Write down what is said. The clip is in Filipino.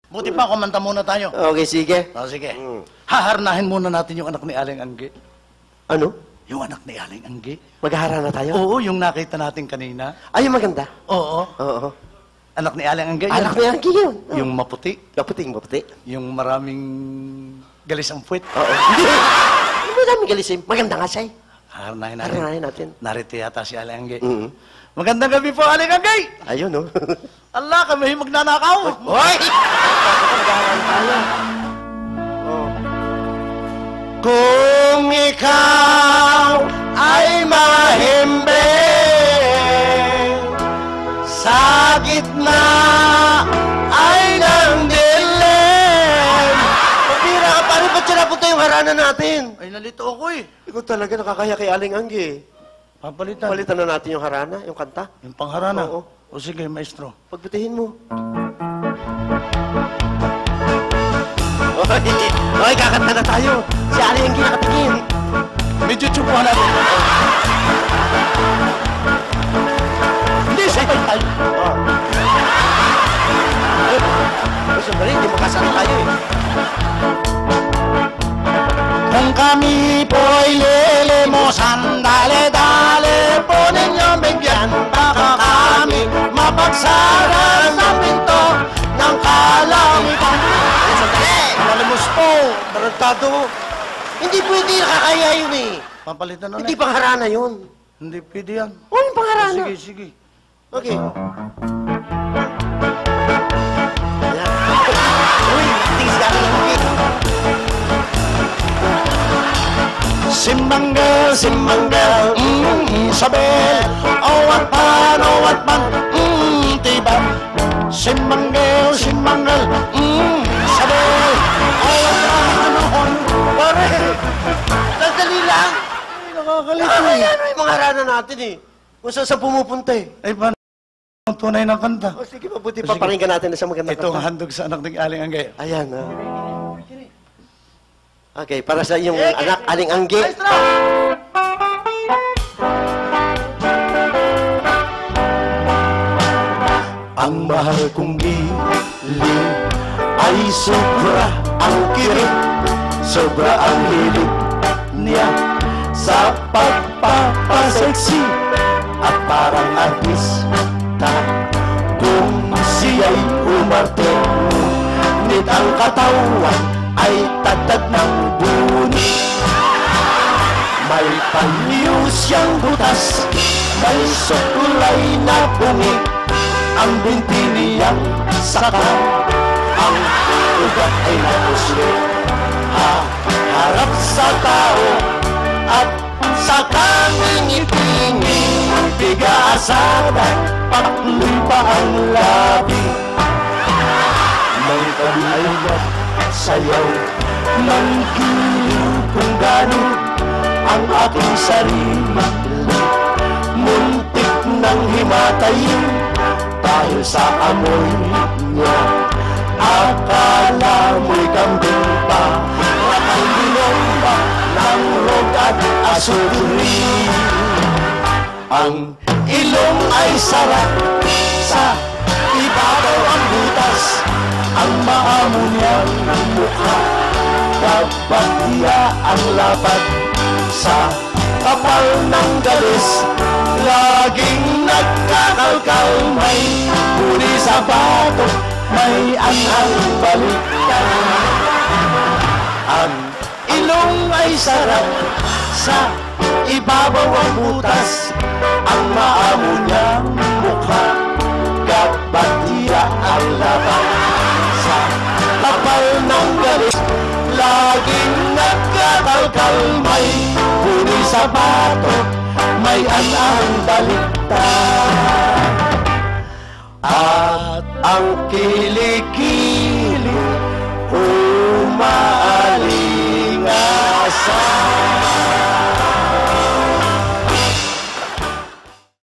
Buti pa, kumanta muna tayo. Okay, sige. O, sige. Haharnahin muna natin yung anak ni Aling Anggi. Ano? Yung anak ni Aling Anggi. Maghahara na tayo? Oo, yung nakita natin kanina. Ay, yung maganda? Oo. Oo. Anak ni Aling Anggi. Anak ni Anggi yun. Yung maputi. Maputi. Yung maraming galis ang puwit. Oo. Hindi mo namin galisin. Maganda nga siya eh. Haharnahin natin. Haharnahin natin. Narito yata si Aling Anggi. Magandang gabi po, Aling Anggi! Ayun, no? Allah, kami magnanakaw! Hoy! Maghaharap tayo. Kung ikaw ay mahimbing sa gitna ay ng dilim. Mabira ka, paano ba't siya napunta yung harana natin? Ay, nalito ako eh. Ikaw talaga nakakaya kay Aling Anggi. Papalitan. Palitan na natin yung harana, yung kanta. Yung pangharana? Oo. O sige, maestro. Pagbutihin mo. Oy, kakanta na tayo. Si Aling Anggi nakatingin. Medyo tsupuhan natin. Hindi, sabay tayo. Sandali, hindi makasama tayo eh. Kung kami po'y lilimosan, dali-dali po ninyong bigyan. Baka kami mapagsaran sa pinto ng kalangitan. Sandali! Malimos po. Tarantado. Hindi pwede, nakakaya yun eh. Papalitan ulit. Hindi pang harana yun. Hindi pwede yan. Oh, yung pang harana. Sige, sige. Okay. Uy, tingis ka rin ang Simbang girl, Isabel. Owat pan, tibam. Simbang girl, Isabel. Owat pan, pare. Sandali lang. Ay, nakakalito Ano eh. yan? Yung mga harana natin eh. Kung saan saan pumupunta eh. Ay, paano ang tunay ng kanta? O sige, mabuti Sige. pa paringgan natin na sa magandang Ito ang kanta. handog sa anak ng Aling Anggi. Ayan, Okay, para sa iyong anak, Aling Anggi. Ang mahal kong giling ay sobra ang kirig, sobra ang hilig niya sa pagpapaseksi at parang artista kung siya'y umarte. Ngunit ang katawan ay tatad ng buni. May panyo siyang butas, may sukulay na bungi. Ang binti niyang saka, ang ugat ay napusli. Harap sa tao at sa kangingiti-ngiti, bigasadan, pakluy pa ang labi. May kabilayat sayaw ng giliw kung gano'n ang aking sarili. Muntik ng himatayin dahil sa amoy niya. Akala mo'y kambing pa, ang binomba ng rog at asuri. Ang ilong ay sarap, sa ibabaw ang butas, ang maamo niyang mukha, kabatiya ang lapad sa kapal ng galis. Laging nagkakalkal, may huli sa batok, may anghang balikan. Ang ilong ay sarap, sa ibabaw ang butas, ang maamo niyang mukha, kabatiya ang laban sa kapal ng galis. Laging nagkakalkal, may huli sa batok, may anang baliktad. At ang kilikili umaalingasan.